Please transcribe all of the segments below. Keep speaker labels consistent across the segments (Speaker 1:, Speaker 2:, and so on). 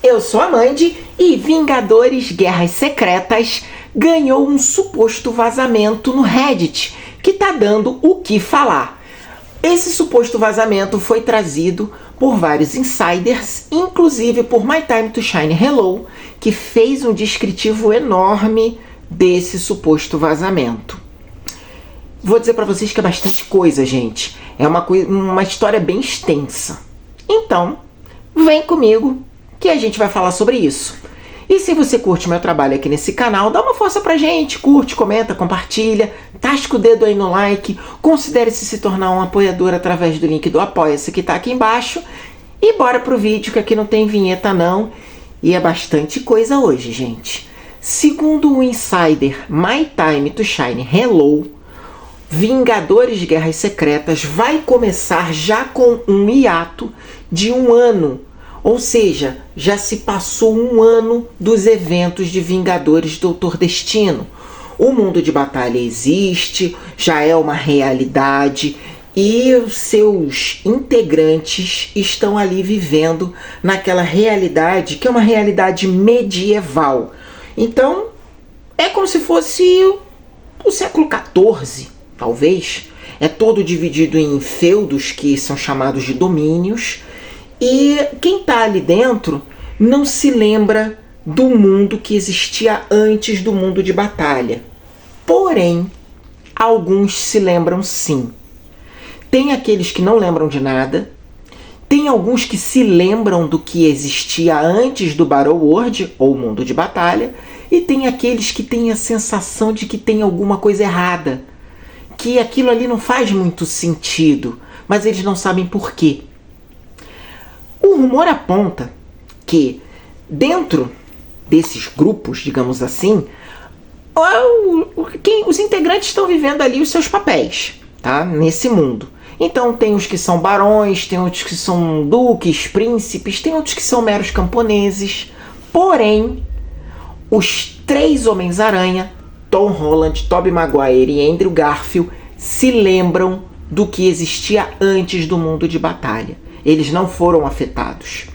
Speaker 1: Eu sou a Mandy e Vingadores Guerras Secretas ganhou um suposto vazamento no Reddit que tá dando o que falar. Esse suposto vazamento foi trazido por vários insiders, inclusive por My Time to Shine Hello, que fez um descritivo enorme desse suposto vazamento. Vou dizer para vocês que é bastante coisa, gente. É uma história bem extensa. Então, vem comigo que a gente vai falar sobre isso. E se você curte meu trabalho aqui nesse canal, dá uma força pra gente, curte, comenta, compartilha, tasca o dedo aí no like, considere se tornar um apoiador através do link do Apoia-se que tá aqui embaixo. E bora pro vídeo, que aqui não tem vinheta não, e é bastante coisa hoje, gente. Segundo o insider My Time to Shine Hello, Vingadores de Guerras Secretas vai começar já com um hiato de 1 ano. Ou seja, já se passou 1 ano dos eventos de Vingadores Doutor Destino. O mundo de batalha existe, já é uma realidade e os seus integrantes estão ali vivendo naquela realidade que é uma realidade medieval. Então, é como se fosse o século XIV, talvez. É todo dividido em feudos que são chamados de domínios. E quem está ali dentro não se lembra do mundo que existia antes do mundo de batalha. Porém, alguns se lembram sim. Tem aqueles que não lembram de nada. Tem alguns que se lembram do que existia antes do Battleworld, ou mundo de batalha. E tem aqueles que têm a sensação de que tem alguma coisa errada. Que aquilo ali não faz muito sentido, mas eles não sabem por quê. O rumor aponta que dentro desses grupos, digamos assim, os integrantes estão vivendo ali os seus papéis, tá? Nesse mundo. Então tem os que são barões, tem outros que são duques, príncipes, tem outros que são meros camponeses. Porém, os 3 Homens-Aranha, Tom Holland, Tobey Maguire e Andrew Garfield, se lembram do que existia antes do mundo de batalha. Eles não foram afetados.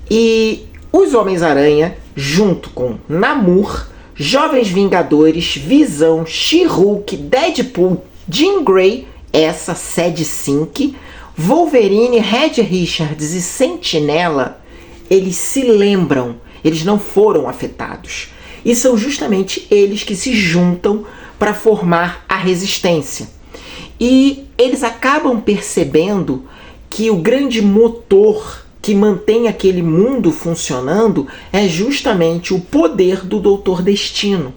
Speaker 1: E os Homens-Aranha, junto com Namor, Jovens Vingadores, Visão, She-Hulk, Deadpool, Jean Grey, essa Sad Sink, Wolverine, Reed Richards e Sentinela, eles se lembram, eles não foram afetados. E são justamente eles que se juntam para formar a Resistência. E eles acabam percebendo que o grande motor que mantém aquele mundo funcionando é justamente o poder do Doutor Destino.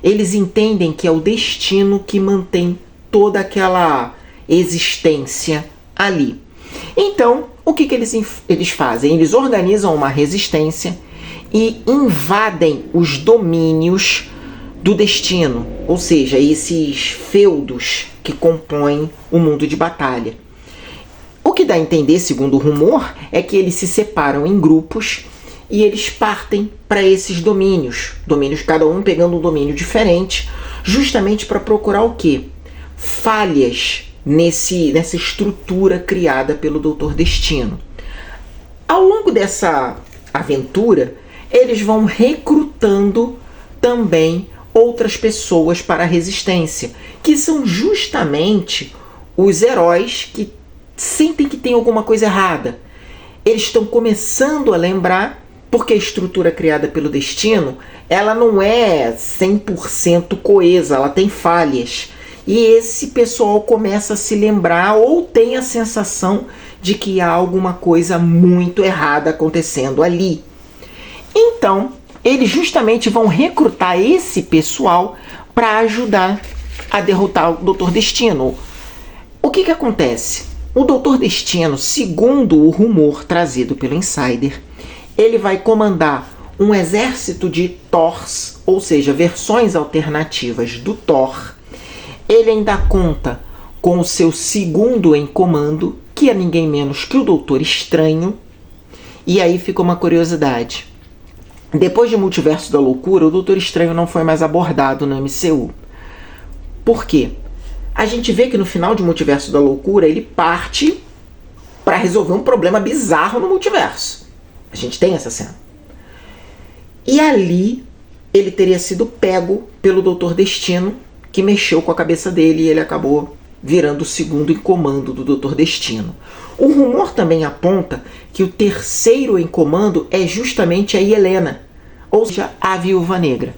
Speaker 1: Eles entendem que é o destino que mantém toda aquela existência ali. Então, o que eles fazem? Eles organizam uma resistência e invadem os domínios do destino, ou seja, esses feudos que compõem o mundo de batalha. O que dá a entender, segundo o rumor, é que eles se separam em grupos e eles partem para esses domínios. Domínios, cada um pegando um domínio diferente, justamente para procurar o quê? Falhas nessa estrutura criada pelo Doutor Destino. Ao longo dessa aventura, eles vão recrutando também outras pessoas para a Resistência, que são justamente os heróis que sentem que tem alguma coisa errada. Eles estão começando a lembrar, porque a estrutura criada pelo destino, ela não é 100% coesa, ela tem falhas. E esse pessoal começa a se lembrar ou tem a sensação de que há alguma coisa muito errada acontecendo ali. Então, eles justamente vão recrutar esse pessoal para ajudar a derrotar o Doutor Destino. O que acontece? O Doutor Destino, segundo o rumor trazido pelo Insider, ele vai comandar um exército de Thors, ou seja, versões alternativas do Thor. Ele ainda conta com o seu segundo em comando, que é ninguém menos que o Doutor Estranho. E aí fica uma curiosidade. Depois de Multiverso da Loucura, o Doutor Estranho não foi mais abordado no MCU. Por quê? A gente vê que no final de Multiverso da Loucura ele parte para resolver um problema bizarro no multiverso. A gente tem essa cena. E ali ele teria sido pego pelo Dr. Destino, que mexeu com a cabeça dele e ele acabou virando o segundo em comando do Dr. Destino. O rumor também aponta que o terceiro em comando é justamente a Yelena, ou seja, a Viúva Negra.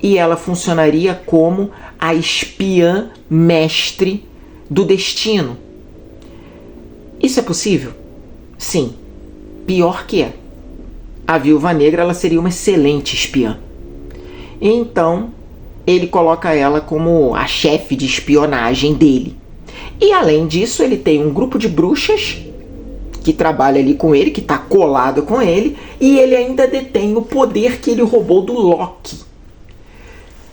Speaker 1: E ela funcionaria como a espiã mestre do Destino. Isso é possível? Sim. Pior que é. A Viúva Negra ela seria uma excelente espiã. Então, ele coloca ela como a chefe de espionagem dele. E além disso, ele tem um grupo de bruxas que trabalha ali com ele, que está colado com ele, e ele ainda detém o poder que ele roubou do Loki.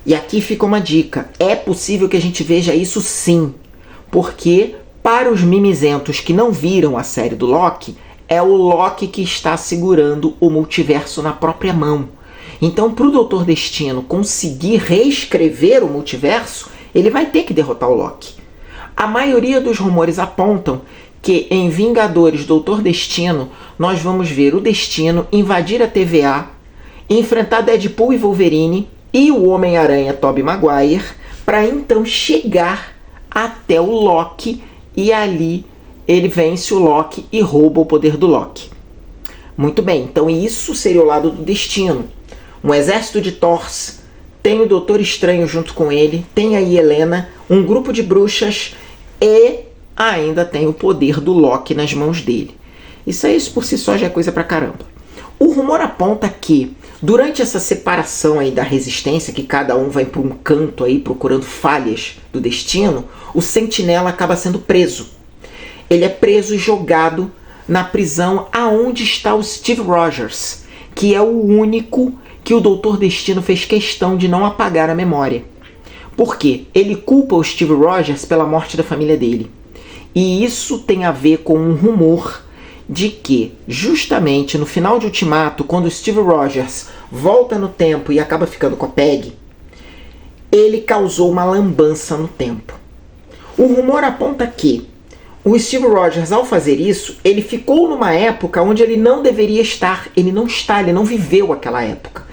Speaker 1: E aqui fica uma dica. É possível que a gente veja isso sim, porque para os mimizentos que não viram a série do Loki, é o Loki que está segurando o multiverso na própria mão. Então, para o Dr. Destino conseguir reescrever o multiverso, ele vai ter que derrotar o Loki. A maioria dos rumores apontam que em Vingadores Dr. Destino, nós vamos ver o Destino invadir a TVA, enfrentar Deadpool e Wolverine e o Homem-Aranha Tobey Maguire, para então chegar até o Loki e ali ele vence o Loki e rouba o poder do Loki. Muito bem, então isso seria o lado do Destino. Um exército de Thors, tem o Doutor Estranho junto com ele, tem a Yelena, um grupo de bruxas e ainda tem o poder do Loki nas mãos dele. Isso por si só já é coisa pra caramba. O rumor aponta que, durante essa separação aí da resistência, que cada um vai para um canto aí procurando falhas do Destino, o Sentinela acaba sendo preso. Ele é preso e jogado na prisão aonde está o Steve Rogers, que é o único que o Dr. Destino fez questão de não apagar a memória. Por quê? Ele culpa o Steve Rogers pela morte da família dele. E isso tem a ver com um rumor de que, justamente no final de Ultimato, quando o Steve Rogers volta no tempo e acaba ficando com a Peggy, ele causou uma lambança no tempo. O rumor aponta que o Steve Rogers, ao fazer isso, ele ficou numa época onde ele não deveria estar. Ele não viveu aquela época.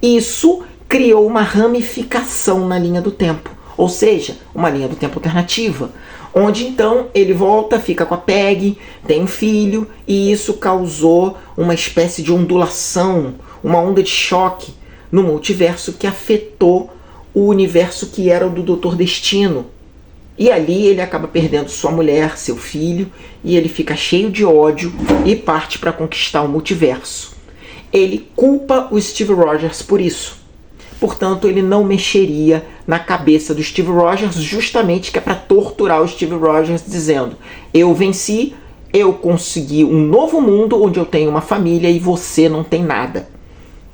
Speaker 1: Isso criou uma ramificação na linha do tempo, ou seja, uma linha do tempo alternativa, onde então ele volta, fica com a Peggy, tem um filho, e isso causou uma espécie de ondulação, uma onda de choque no multiverso que afetou o universo que era o do Dr. Destino. E ali ele acaba perdendo sua mulher, seu filho, e ele fica cheio de ódio e parte para conquistar o multiverso. Ele culpa o Steve Rogers por isso. Portanto, ele não mexeria na cabeça do Steve Rogers, justamente que é para torturar o Steve Rogers, dizendo: eu venci, eu consegui um novo mundo onde eu tenho uma família e você não tem nada.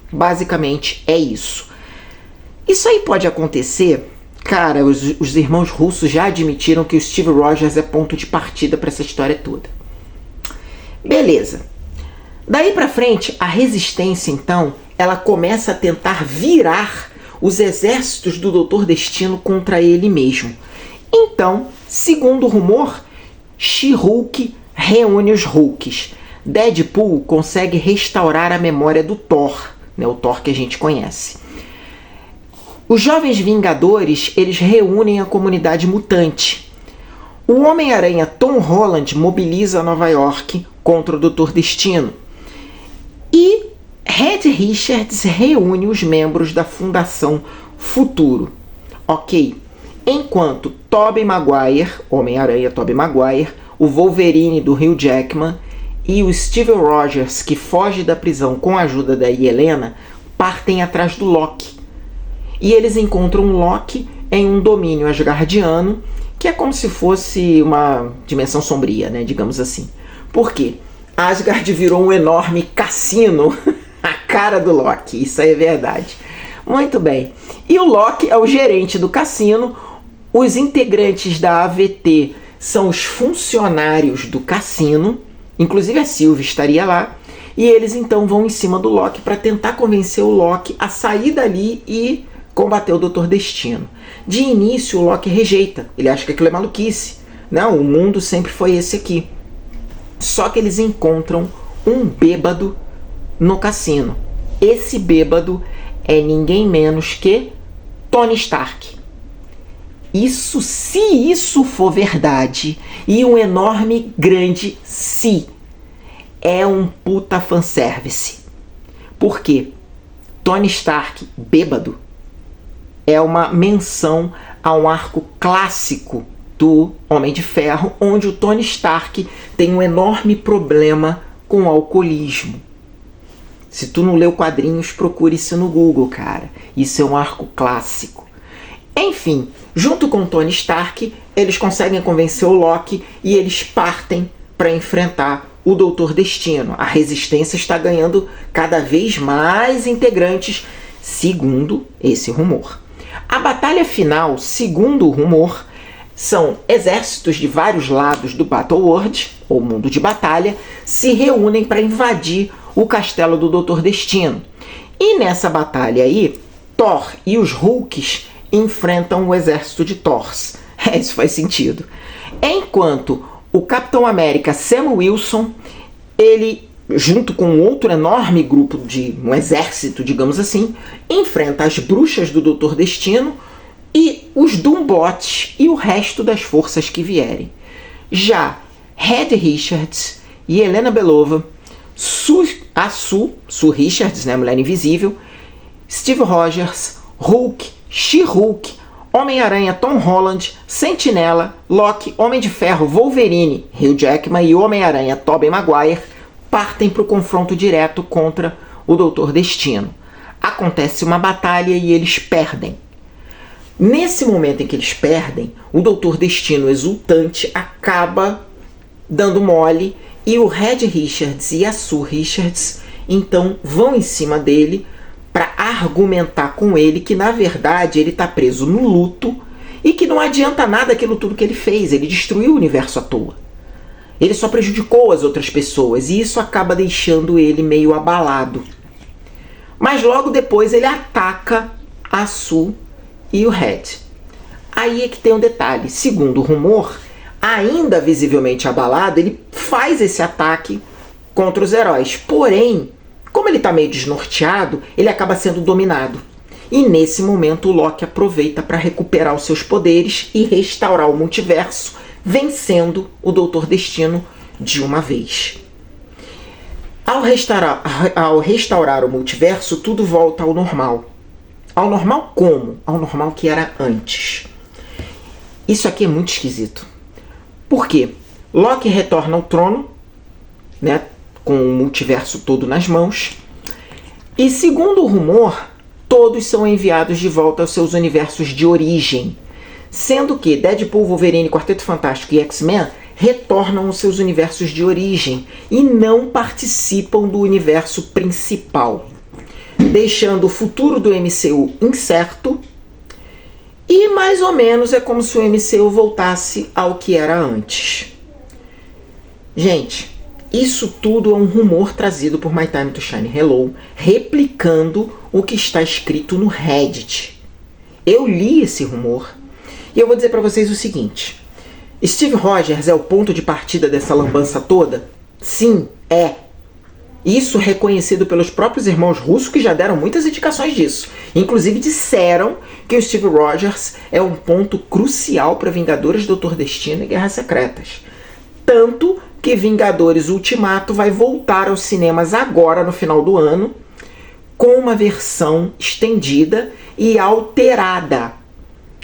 Speaker 1: Basicamente é isso. Isso aí pode acontecer. Cara, os irmãos russos já admitiram que o Steve Rogers é ponto de partida para essa história toda. Beleza. Daí pra frente, a resistência, então, ela começa a tentar virar os exércitos do Dr. Destino contra ele mesmo. Então, segundo o rumor, She-Hulk reúne os Hulks. Deadpool consegue restaurar a memória do Thor, né, o Thor que a gente conhece. Os Jovens Vingadores, eles reúnem a comunidade mutante. O Homem-Aranha Tom Holland mobiliza Nova York contra o Dr. Destino. E Reed Richards reúne os membros da Fundação Futuro. Ok. Enquanto Tobey Maguire, Homem-Aranha Tobey Maguire, o Wolverine do Hugh Jackman e o Steve Rogers, que foge da prisão com a ajuda da Yelena, partem atrás do Loki. E eles encontram o Loki em um domínio asgardiano, que é como se fosse uma dimensão sombria, né, digamos assim. Por quê? Asgard virou um enorme cassino, a cara do Loki, isso aí é verdade. Muito bem. E o Loki é o gerente do cassino, os integrantes da AVT são os funcionários do cassino, inclusive a Sylvie estaria lá, e eles então vão em cima do Loki para tentar convencer o Loki a sair dali e combater o Dr. Destino. De início o Loki rejeita, ele acha que aquilo é maluquice. Não, o mundo sempre foi esse aqui. Só que eles encontram um bêbado no cassino. Esse bêbado é ninguém menos que Tony Stark. Se isso for verdade, e um enorme, grande se, é um puta fanservice. Por quê? Tony Stark, bêbado, é uma menção a um arco clássico do Homem de Ferro, onde o Tony Stark tem um enorme problema com o alcoolismo. Se tu não leu quadrinhos, procure isso no Google, cara. Isso é um arco clássico. Enfim, junto com o Tony Stark, eles conseguem convencer o Loki e eles partem para enfrentar o Doutor Destino. A Resistência está ganhando cada vez mais integrantes, segundo esse rumor. A batalha final, segundo o rumor, são exércitos de vários lados do Battleworld, ou mundo de batalha, se reúnem para invadir o castelo do Doutor Destino. E nessa batalha aí, Thor e os Hulks enfrentam o exército de Thors. Isso faz sentido. Enquanto o Capitão América Sam Wilson, ele, junto com outro enorme grupo de um exército, digamos assim, enfrenta as bruxas do Doutor Destino e os Doombots e o resto das forças que vierem. Já Reed Richards e Helena Belova, Sue Richards, né, Mulher Invisível, Steve Rogers, Hulk, She-Hulk, Homem-Aranha Tom Holland, Sentinela, Loki, Homem de Ferro, Wolverine, Hugh Jackman e Homem-Aranha Tobey Maguire partem para o confronto direto contra o Doutor Destino. Acontece uma batalha e eles perdem. Nesse momento em que eles perdem, o Doutor Destino exultante acaba dando mole e o Reed Richards e a Sue Richards então vão em cima dele para argumentar com ele que na verdade ele está preso no luto e que não adianta nada aquilo tudo que ele fez, ele destruiu o universo à toa. Ele só prejudicou as outras pessoas e isso acaba deixando ele meio abalado. Mas logo depois ele ataca a Sue e o Red. Aí é que tem um detalhe. Segundo o rumor, ainda visivelmente abalado, ele faz esse ataque contra os heróis. Porém, como ele está meio desnorteado, ele acaba sendo dominado. E nesse momento o Loki aproveita para recuperar os seus poderes e restaurar o multiverso, vencendo o Doutor Destino de uma vez. Ao restaurar o multiverso, tudo volta ao normal. Ao normal como? Ao normal que era antes. Isso aqui é muito esquisito. Por quê? Loki retorna ao trono, né, com o multiverso todo nas mãos. E segundo o rumor, todos são enviados de volta aos seus universos de origem. Sendo que Deadpool, Wolverine, Quarteto Fantástico e X-Men retornam aos seus universos de origem e não participam do universo principal, deixando o futuro do MCU incerto. E mais ou menos é como se o MCU voltasse ao que era antes. Gente, isso tudo é um rumor trazido por My Time to Shine Hello, replicando o que está escrito no Reddit. Eu li esse rumor e eu vou dizer para vocês o seguinte. Steve Rogers é o ponto de partida dessa lambança toda? Sim, é. Isso reconhecido pelos próprios irmãos russos, que já deram muitas indicações disso. Inclusive disseram que o Steve Rogers é um ponto crucial para Vingadores, Doutor Destino e Guerras Secretas. Tanto que Vingadores Ultimato vai voltar aos cinemas agora no final do ano, com uma versão estendida e alterada.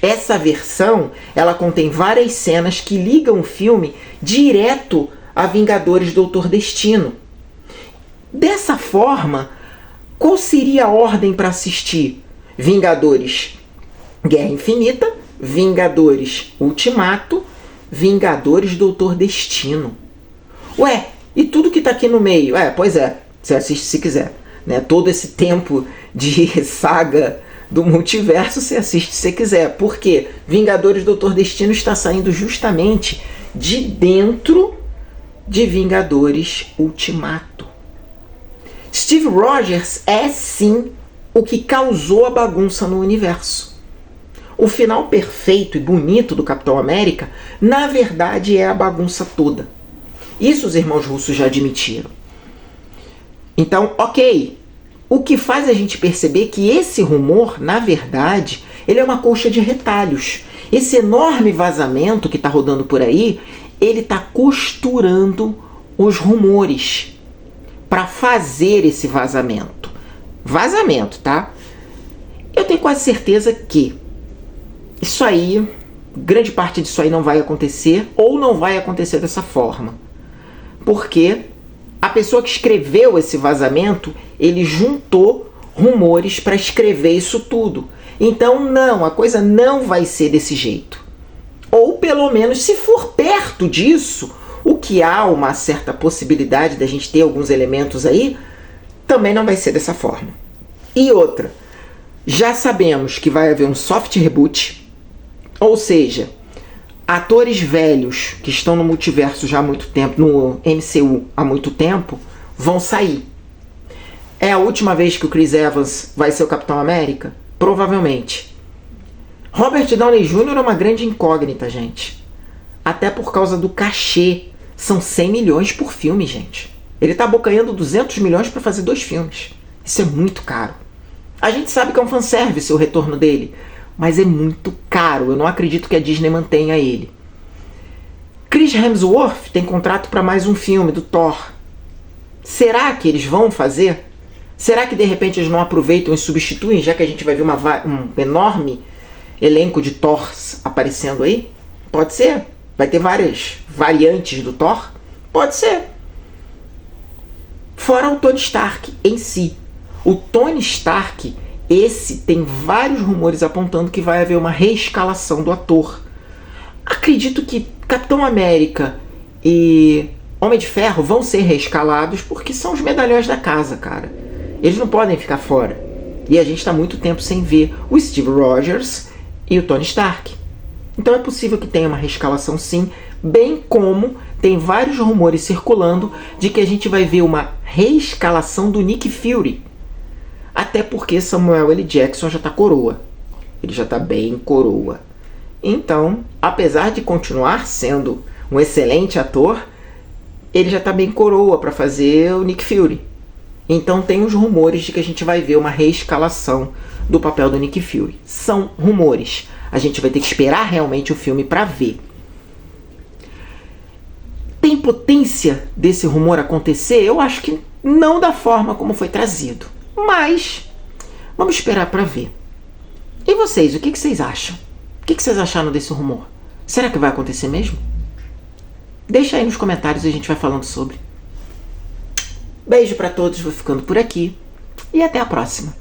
Speaker 1: Essa versão, ela contém várias cenas que ligam o filme direto a Vingadores Doutor Destino. Dessa forma, qual seria a ordem para assistir? Vingadores Guerra Infinita, Vingadores Ultimato, Vingadores Doutor Destino. Ué, e tudo que tá aqui no meio? Pois é, você assiste se quiser. Né? Todo esse tempo de saga do multiverso você assiste se quiser. Por quê? Vingadores Doutor Destino está saindo justamente de dentro de Vingadores Ultimato. Steve Rogers é sim o que causou a bagunça no universo. O final perfeito e bonito do Capitão América, na verdade, é a bagunça toda. Isso os irmãos russos já admitiram. Então, ok. O que faz a gente perceber que esse rumor, na verdade, ele é uma colcha de retalhos. Esse enorme vazamento que está rodando por aí, ele está costurando os rumores para fazer esse vazamento. Vazamento, tá? Eu tenho quase certeza que isso aí, grande parte disso aí não vai acontecer, ou não vai acontecer dessa forma. Porque a pessoa que escreveu esse vazamento, ele juntou rumores para escrever isso tudo. Então não, a coisa não vai ser desse jeito. Ou pelo menos, se for perto disso, o que há uma certa possibilidade da gente ter alguns elementos aí, também não vai ser dessa forma. E outra, já sabemos que vai haver um soft reboot, ou seja, atores velhos que estão no multiverso já há muito tempo, no MCU há muito tempo, vão sair. É a última vez que o Chris Evans vai ser o Capitão América? Provavelmente. Robert Downey Jr. é uma grande incógnita, gente. Até por causa do cachê. São 100 milhões por filme, gente. Ele está abocanhando 200 milhões para fazer 2 filmes. Isso é muito caro. A gente sabe que é um fanservice o retorno dele, mas é muito caro. Eu não acredito que a Disney mantenha ele. Chris Hemsworth tem contrato para mais um filme do Thor. Será que eles vão fazer? Será que de repente eles não aproveitam e substituem, já que a gente vai ver um enorme elenco de Thors aparecendo aí? Pode ser. Vai ter várias variantes do Thor? Pode ser. Fora o Tony Stark em si. O Tony Stark, esse tem vários rumores apontando que vai haver uma reescalação do ator. Acredito que Capitão América e Homem de Ferro vão ser reescalados porque são os medalhões da casa, cara. Eles não podem ficar fora. E a gente está muito tempo sem ver o Steve Rogers e o Tony Stark. Então é possível que tenha uma reescalação sim, bem como tem vários rumores circulando de que a gente vai ver uma reescalação do Nick Fury. Até porque Samuel L. Jackson já está coroa. Ele já está bem coroa. Então, apesar de continuar sendo um excelente ator, ele já está bem coroa para fazer o Nick Fury. Então tem os rumores de que a gente vai ver uma reescalação do papel do Nick Fury. São rumores. A gente vai ter que esperar realmente o filme para ver. Tem potência desse rumor acontecer? Eu acho que não da forma como foi trazido. Mas vamos esperar para ver. E vocês, o que vocês acham? O que vocês acharam desse rumor? Será que vai acontecer mesmo? Deixa aí nos comentários e a gente vai falando sobre. Beijo para todos, vou ficando por aqui e até a próxima.